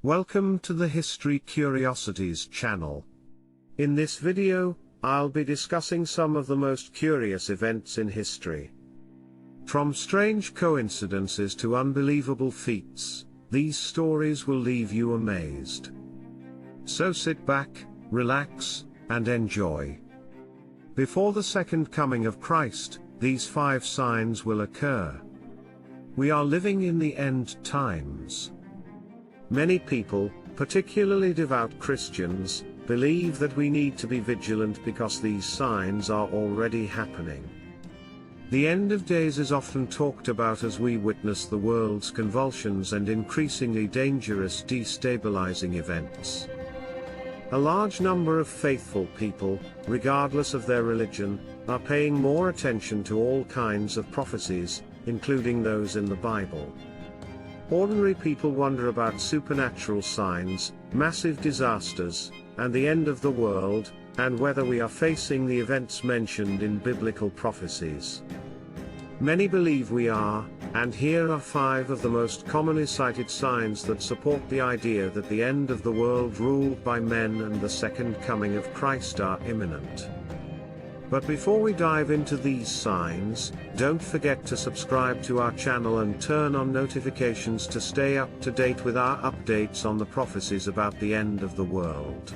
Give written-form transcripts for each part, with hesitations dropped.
Welcome to the History Curiosities channel. In this video, I'll be discussing some of the most curious events in history. From strange coincidences to unbelievable feats, these stories will leave you amazed. So sit back, relax, and enjoy. Before the second coming of Christ, these 5 signs will occur. We are living in the end times. Many people, particularly devout Christians, believe that we need to be vigilant because these signs are already happening. The end of days is often talked about as we witness the world's convulsions and increasingly dangerous destabilizing events. A large number of faithful people, regardless of their religion, are paying more attention to all kinds of prophecies, including those in the Bible. Ordinary people wonder about supernatural signs, massive disasters, and the end of the world, and whether we are facing the events mentioned in biblical prophecies. Many believe we are, and here are 5 of the most commonly cited signs that support the idea that the end of the world ruled by men and the second coming of Christ are imminent. But before we dive into these signs, don't forget to subscribe to our channel and turn on notifications to stay up to date with our updates on the prophecies about the end of the world.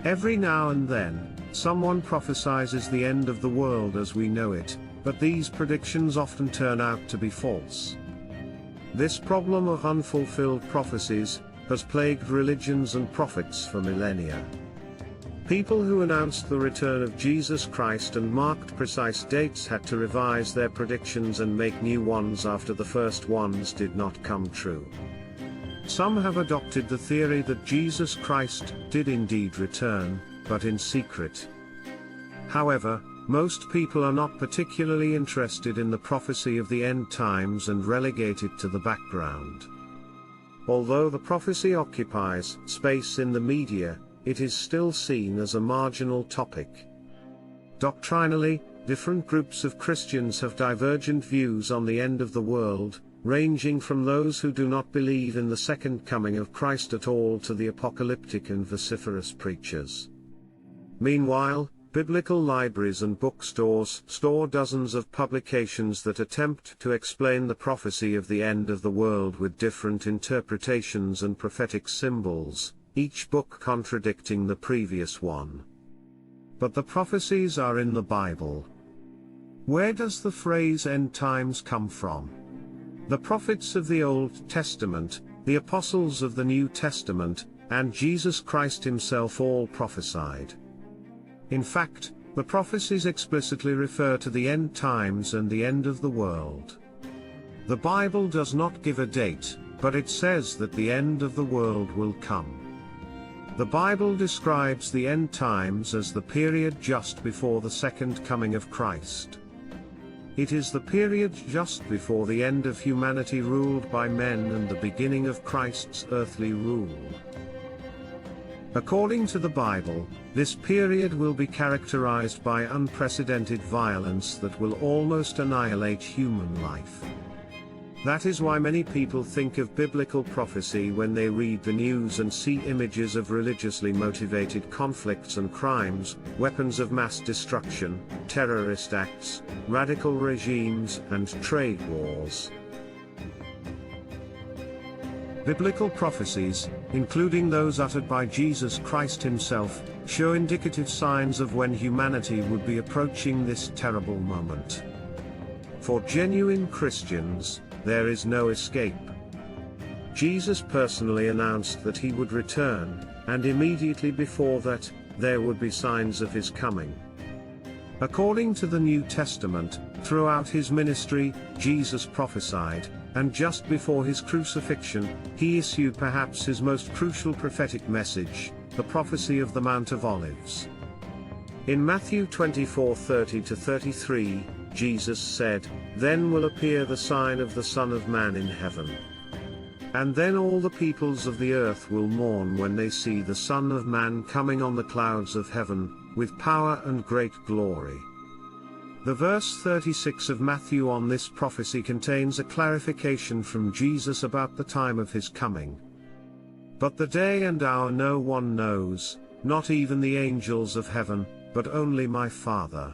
Every now and then, someone prophesies the end of the world as we know it, but these predictions often turn out to be false. This problem of unfulfilled prophecies has plagued religions and prophets for millennia. People who announced the return of Jesus Christ and marked precise dates had to revise their predictions and make new ones after the first ones did not come true. Some have adopted the theory that Jesus Christ did indeed return, but in secret. However, most people are not particularly interested in the prophecy of the end times and relegate it to the background. Although the prophecy occupies space in the media, it is still seen as a marginal topic. Doctrinally, different groups of Christians have divergent views on the end of the world, ranging from those who do not believe in the second coming of Christ at all to the apocalyptic and vociferous preachers. Meanwhile, biblical libraries and bookstores store dozens of publications that attempt to explain the prophecy of the end of the world with different interpretations and prophetic symbols, each book contradicting the previous one. But the prophecies are in the Bible. Where does the phrase end times come from? The prophets of the Old Testament, the apostles of the New Testament, and Jesus Christ himself all prophesied. In fact, the prophecies explicitly refer to the end times and the end of the world. The Bible does not give a date, but it says that the end of the world will come. The Bible describes the end times as the period just before the second coming of Christ. It is the period just before the end of humanity ruled by men and the beginning of Christ's earthly rule. According to the Bible, this period will be characterized by unprecedented violence that will almost annihilate human life. That is why many people think of biblical prophecy when they read the news and see images of religiously motivated conflicts and crimes, weapons of mass destruction, terrorist acts, radical regimes, and trade wars. Biblical prophecies, including those uttered by Jesus Christ himself, show indicative signs of when humanity would be approaching this terrible moment. For genuine Christians, there is no escape. Jesus personally announced that he would return, and immediately before that, there would be signs of his coming. According to the New Testament, throughout his ministry, Jesus prophesied, and just before his crucifixion, he issued perhaps his most crucial prophetic message, the prophecy of the Mount of Olives. In Matthew 24:30-33, Jesus said, "Then will appear the sign of the Son of Man in heaven. And then all the peoples of the earth will mourn when they see the Son of Man coming on the clouds of heaven, with power and great glory." The verse 36 of Matthew on this prophecy contains a clarification from Jesus about the time of his coming. But the day and hour no one knows, not even the angels of heaven, but only my Father.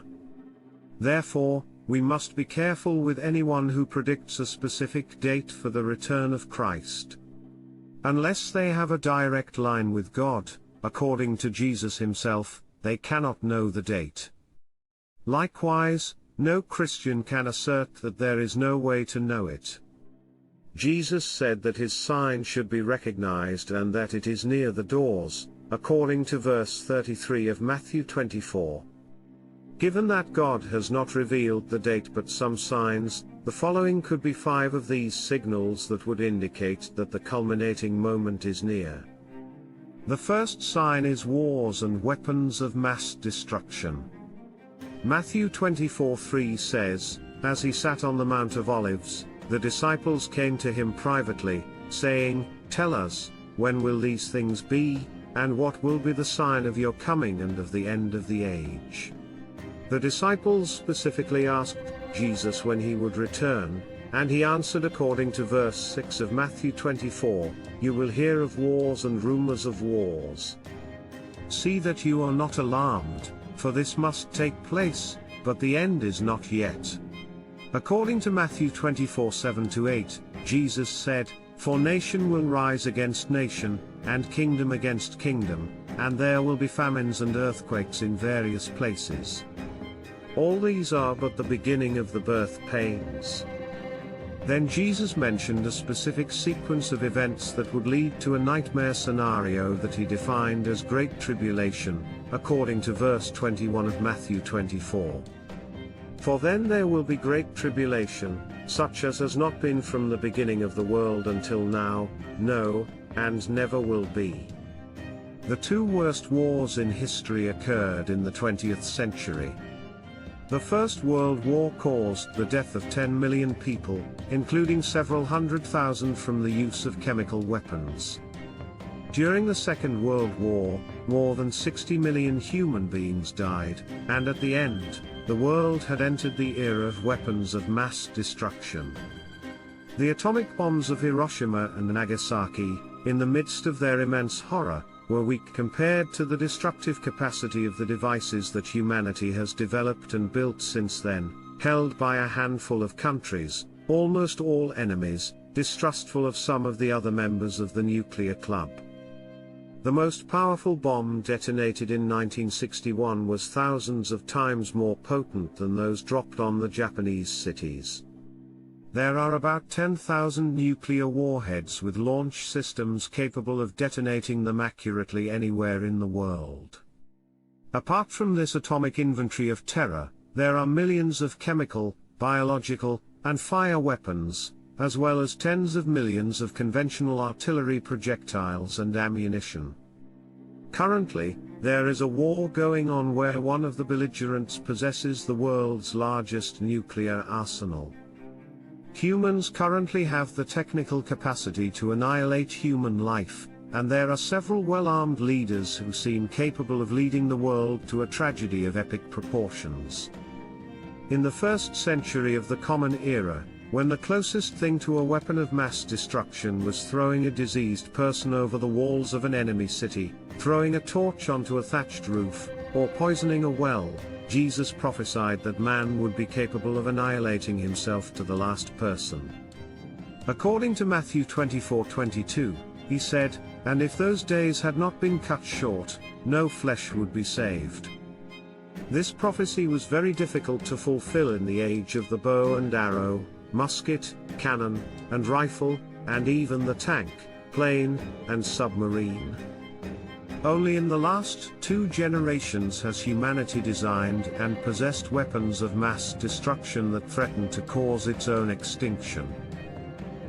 Therefore, we must be careful with anyone who predicts a specific date for the return of Christ. Unless they have a direct line with God, according to Jesus himself, they cannot know the date. Likewise, no Christian can assert that there is no way to know it. Jesus said that his sign should be recognized and that it is near the doors, according to verse 33 of Matthew 24. Given that God has not revealed the date but some signs, the following could be 5 of these signals that would indicate that the culminating moment is near. The first sign is wars and weapons of mass destruction. Matthew 24:3 says, "As he sat on the Mount of Olives, the disciples came to him privately, saying, 'Tell us, when will these things be, and what will be the sign of your coming and of the end of the age?'" The disciples specifically asked Jesus when he would return, and he answered according to verse 6 of Matthew 24, "You will hear of wars and rumors of wars. See that you are not alarmed, for this must take place, but the end is not yet." According to Matthew 24:7-8, Jesus said, "For nation will rise against nation, and kingdom against kingdom, and there will be famines and earthquakes in various places. All these are but the beginning of the birth pains." Then Jesus mentioned a specific sequence of events that would lead to a nightmare scenario that he defined as Great Tribulation, according to verse 21 of Matthew 24. "For then there will be great tribulation, such as has not been from the beginning of the world until now, no, and never will be." The 2 worst wars in history occurred in the 20th century. The First World War caused the death of 10 million people, including several 100,000 from the use of chemical weapons. During the Second World War, more than 60 million human beings died, and at the end, the world had entered the era of weapons of mass destruction. The atomic bombs of Hiroshima and Nagasaki, in the midst of their immense horror, were weak compared to the destructive capacity of the devices that humanity has developed and built since then, held by a handful of countries, almost all enemies, distrustful of some of the other members of the nuclear club. The most powerful bomb detonated in 1961 was thousands of times more potent than those dropped on the Japanese cities. There are about 10,000 nuclear warheads with launch systems capable of detonating them accurately anywhere in the world. Apart from this atomic inventory of terror, there are millions of chemical, biological, and fire weapons, as well as tens of millions of conventional artillery projectiles and ammunition. Currently, there is a war going on where one of the belligerents possesses the world's largest nuclear arsenal. Humans currently have the technical capacity to annihilate human life, and there are several well-armed leaders who seem capable of leading the world to a tragedy of epic proportions. In the 1st century of the Common Era, when the closest thing to a weapon of mass destruction was throwing a diseased person over the walls of an enemy city, throwing a torch onto a thatched roof, or poisoning a well, Jesus prophesied that man would be capable of annihilating himself to the last person. According to Matthew 24:22, he said, "And if those days had not been cut short, no flesh would be saved." This prophecy was very difficult to fulfill in the age of the bow and arrow, musket, cannon, and rifle, and even the tank, plane, and submarine. Only in the last 2 generations has humanity designed and possessed weapons of mass destruction that threaten to cause its own extinction.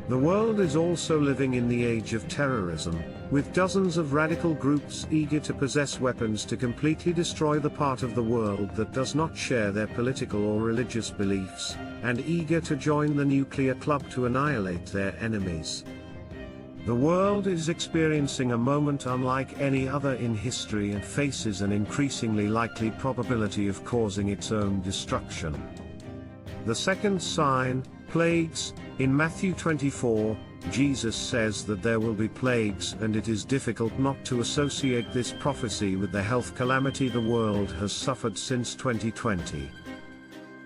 The world is also living in the age of terrorism, with dozens of radical groups eager to possess weapons to completely destroy the part of the world that does not share their political or religious beliefs, and eager to join the nuclear club to annihilate their enemies. The world is experiencing a moment unlike any other in history and faces an increasingly likely probability of causing its own destruction. The second sign, plagues, in Matthew 24, Jesus says that there will be plagues, and it is difficult not to associate this prophecy with the health calamity the world has suffered since 2020.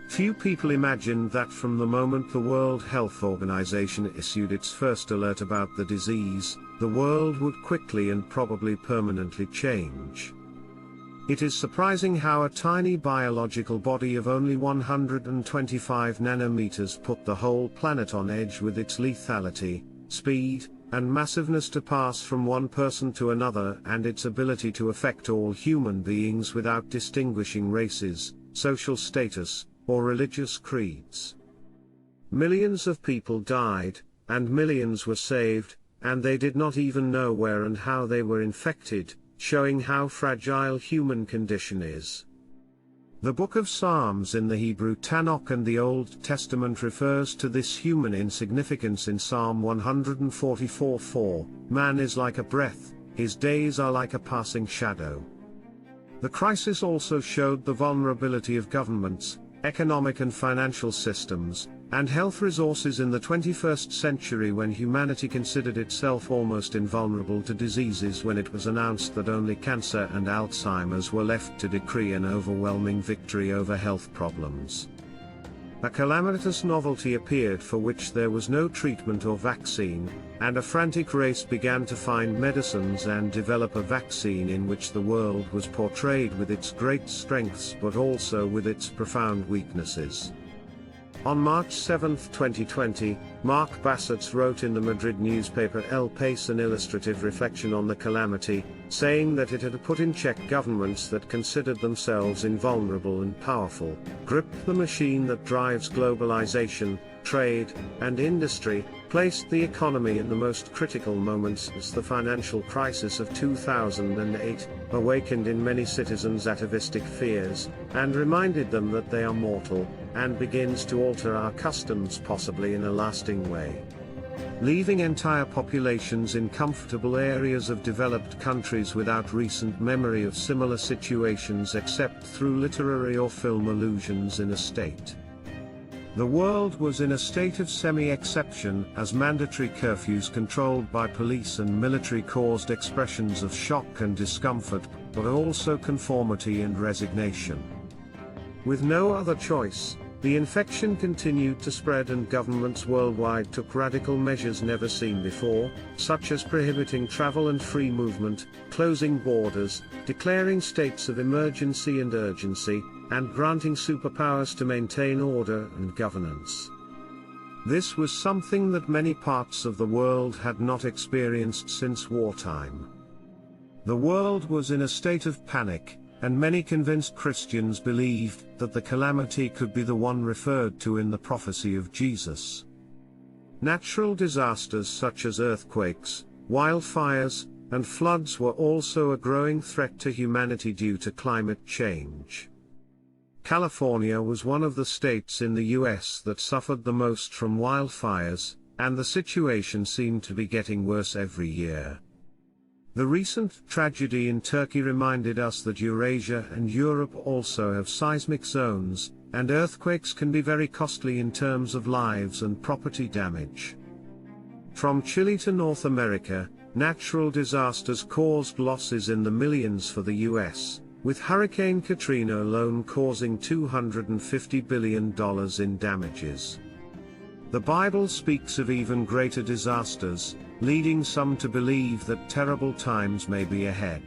Few people imagined that from the moment the World Health Organization issued its first alert about the disease, the world would quickly and probably permanently change. It is surprising how a tiny biological body of only 125 nanometers put the whole planet on edge with its lethality, speed, and massiveness to pass from one person to another, and its ability to affect all human beings without distinguishing races, social status, or religious creeds. Millions of people died, and millions were saved, and they did not even know where and how they were infected, showing how fragile human condition is. The Book of Psalms in the Hebrew Tanakh and the Old Testament refers to this human insignificance in Psalm 144:4, "Man is like a breath, his days are like a passing shadow." The crisis also showed the vulnerability of governments, economic and financial systems, and health resources in the 21st century, when humanity considered itself almost invulnerable to diseases when it was announced that only cancer and Alzheimer's were left to decree an overwhelming victory over health problems. A calamitous novelty appeared for which there was no treatment or vaccine, and a frantic race began to find medicines and develop a vaccine in which the world was portrayed with its great strengths but also with its profound weaknesses. On March 7, 2020, Mark Bassett wrote in the Madrid newspaper El País an illustrative reflection on the calamity, saying that it had put in check governments that considered themselves invulnerable and powerful, gripped the machine that drives globalization, trade, and industry, placed the economy in the most critical moments as the financial crisis of 2008, awakened in many citizens atavistic fears, and reminded them that they are mortal, and begins to alter our customs possibly in a lasting way. Leaving entire populations in comfortable areas of developed countries without recent memory of similar situations except through literary or film allusions in a state. The world was in a state of semi-exception, as mandatory curfews controlled by police and military caused expressions of shock and discomfort, but also conformity and resignation. With no other choice, the infection continued to spread, and governments worldwide took radical measures never seen before, such as prohibiting travel and free movement, closing borders, declaring states of emergency and urgency, and granting superpowers to maintain order and governance. This was something that many parts of the world had not experienced since wartime. The world was in a state of panic, and many convinced Christians believed that the calamity could be the one referred to in the prophecy of Jesus. Natural disasters such as earthquakes, wildfires, and floods were also a growing threat to humanity due to climate change. California was one of the states in the US that suffered the most from wildfires, and the situation seemed to be getting worse every year. The recent tragedy in Turkey reminded us that Eurasia and Europe also have seismic zones, and earthquakes can be very costly in terms of lives and property damage. From Chile to North America, natural disasters caused losses in the millions for the US, with Hurricane Katrina alone causing $250 billion in damages. The Bible speaks of even greater disasters, leading some to believe that terrible times may be ahead.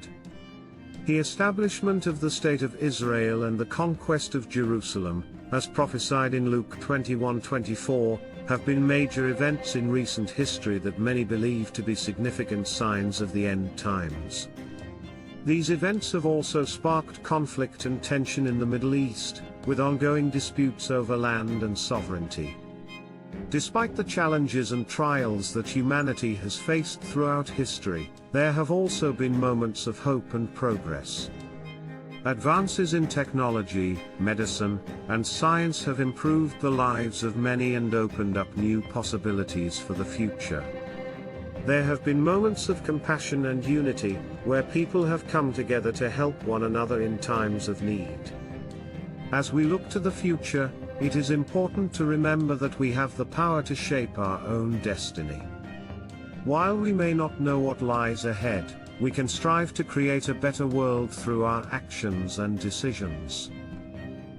The establishment of the State of Israel and the conquest of Jerusalem, as prophesied in Luke 21:24, have been major events in recent history that many believe to be significant signs of the end times. These events have also sparked conflict and tension in the Middle East, with ongoing disputes over land and sovereignty. Despite the challenges and trials that humanity has faced throughout history, there have also been moments of hope and progress. Advances in technology, medicine, and science have improved the lives of many and opened up new possibilities for the future. There have been moments of compassion and unity, where people have come together to help one another in times of need. As we look to the future, it is important to remember that we have the power to shape our own destiny. While we may not know what lies ahead, we can strive to create a better world through our actions and decisions.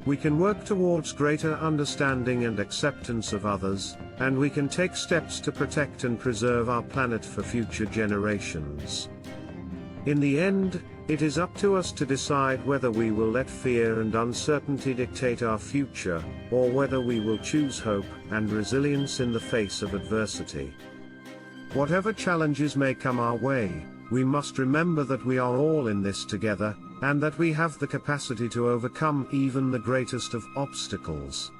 We can work towards greater understanding and acceptance of others, and we can take steps to protect and preserve our planet for future generations. In the end, it is up to us to decide whether we will let fear and uncertainty dictate our future, or whether we will choose hope and resilience in the face of adversity. Whatever challenges may come our way, we must remember that we are all in this together, and that we have the capacity to overcome even the greatest of obstacles.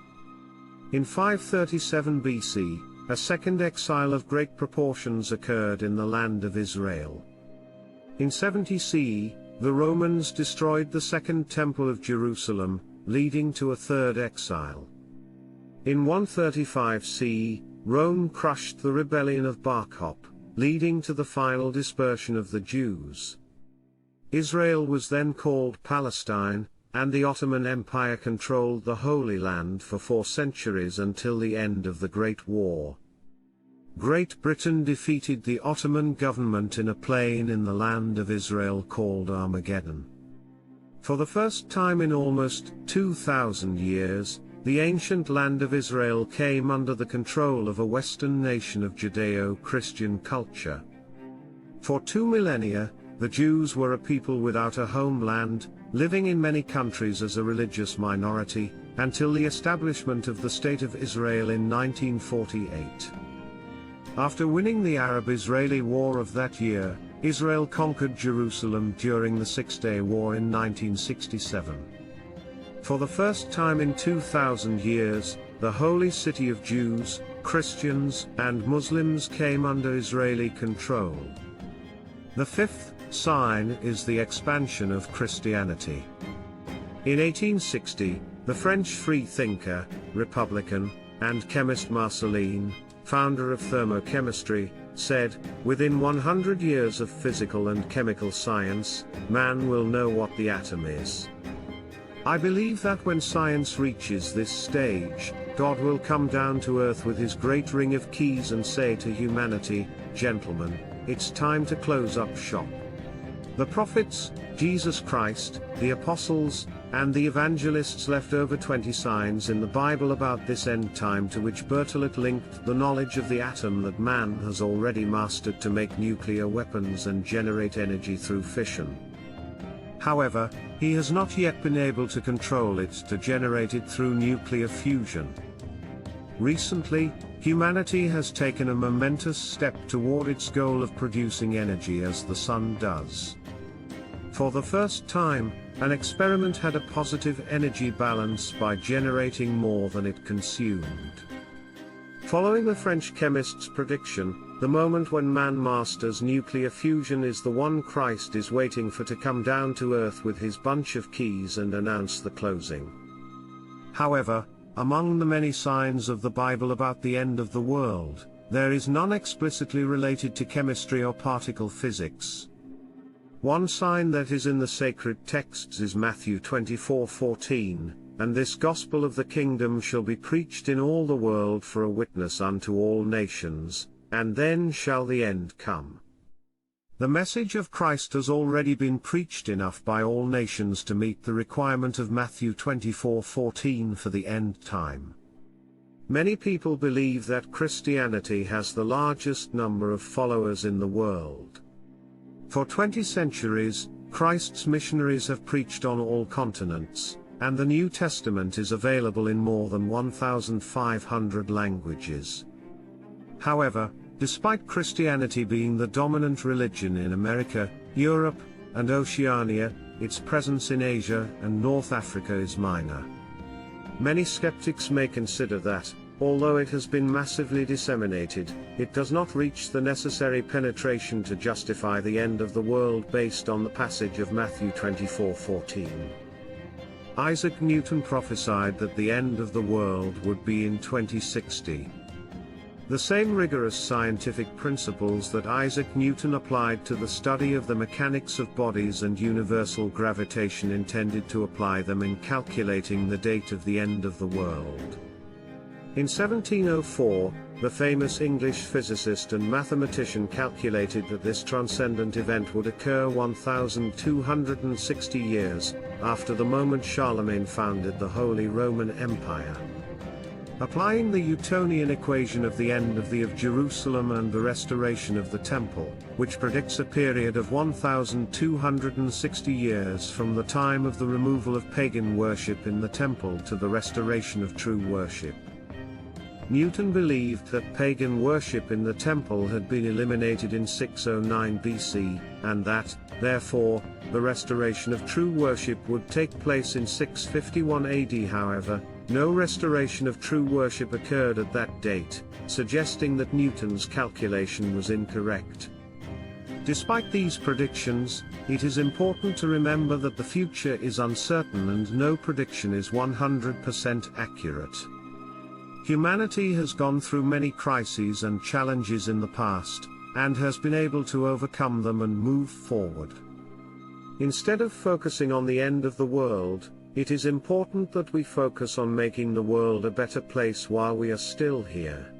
In 537 BC, a second exile of great proportions occurred in the land of Israel. In 70 CE, the Romans destroyed the Second Temple of Jerusalem, leading to a third exile. In 135 CE, Rome crushed the rebellion of Bar Kokhba, leading to the final dispersion of the Jews. Israel was then called Palestine, and the Ottoman Empire controlled the Holy Land for 4 centuries until the end of the Great War. Great Britain defeated the Ottoman government in a plain in the land of Israel called Armageddon. For the first time in almost 2,000 years, the ancient land of Israel came under the control of a Western nation of Judeo-Christian culture. For 2 millennia, the Jews were a people without a homeland, living in many countries as a religious minority, until the establishment of the State of Israel in 1948. After winning the Arab-Israeli War of that year, Israel conquered Jerusalem during the Six-Day War in 1967. For the first time in 2,000 years, the holy city of Jews, Christians, and Muslims came under Israeli control. The fifth sign is the expansion of Christianity. In 1860, the French free-thinker, Republican, and chemist Marceline, founder of thermochemistry, said, "Within 100 years of physical and chemical science, man will know what the atom is." I believe that when science reaches this stage, God will come down to earth with his great ring of keys and say to humanity, "Gentlemen, it's time to close up shop." The prophets, Jesus Christ, the apostles, and the evangelists left over 20 signs in the Bible about this end time, to which Berthelot linked the knowledge of the atom that man has already mastered to make nuclear weapons and generate energy through fission. However, he has not yet been able to control it to generate it through nuclear fusion. Recently, humanity has taken a momentous step toward its goal of producing energy as the sun does. For the first time, an experiment had a positive energy balance by generating more than it consumed. Following the French chemist's prediction, the moment when man masters nuclear fusion is the one Christ is waiting for to come down to earth with his bunch of keys and announce the closing. However, among the many signs of the Bible about the end of the world, there is none explicitly related to chemistry or particle physics. One sign that is in the sacred texts is Matthew 24:14, "And this gospel of the kingdom shall be preached in all the world for a witness unto all nations, and then shall the end come." The message of Christ has already been preached enough by all nations to meet the requirement of Matthew 24:14 for the end time. Many people believe that Christianity has the largest number of followers in the world. For 20 centuries, Christ's missionaries have preached on all continents, and the New Testament is available in more than 1,500 languages. However, despite Christianity being the dominant religion in America, Europe, and Oceania, its presence in Asia and North Africa is minor. Many skeptics may consider that, although it has been massively disseminated, it does not reach the necessary penetration to justify the end of the world based on the passage of Matthew 24:14. Isaac Newton prophesied that the end of the world would be in 2060. The same rigorous scientific principles that Isaac Newton applied to the study of the mechanics of bodies and universal gravitation intended to apply them in calculating the date of the end of the world. In 1704, the famous English physicist and mathematician calculated that this transcendent event would occur 1,260 years after the moment Charlemagne founded the Holy Roman Empire. Applying the Newtonian equation of the end of Jerusalem and the restoration of the Temple, which predicts a period of 1,260 years from the time of the removal of pagan worship in the Temple to the restoration of true worship. Newton believed that pagan worship in the Temple had been eliminated in 609 BC, and that, therefore, the restoration of true worship would take place in 651 AD. However, no restoration of true worship occurred at that date, suggesting that Newton's calculation was incorrect. Despite these predictions, it is important to remember that the future is uncertain and no prediction is 100% accurate. Humanity has gone through many crises and challenges in the past, and has been able to overcome them and move forward. Instead of focusing on the end of the world, it is important that we focus on making the world a better place while we are still here.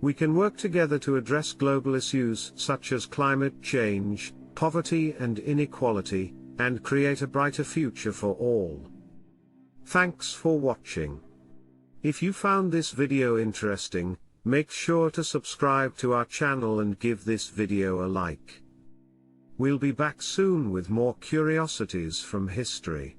We can work together to address global issues such as climate change, poverty and inequality, and create a brighter future for all. Thanks for watching. If you found this video interesting, make sure to subscribe to our channel and give this video a like. We'll be back soon with more curiosities from history.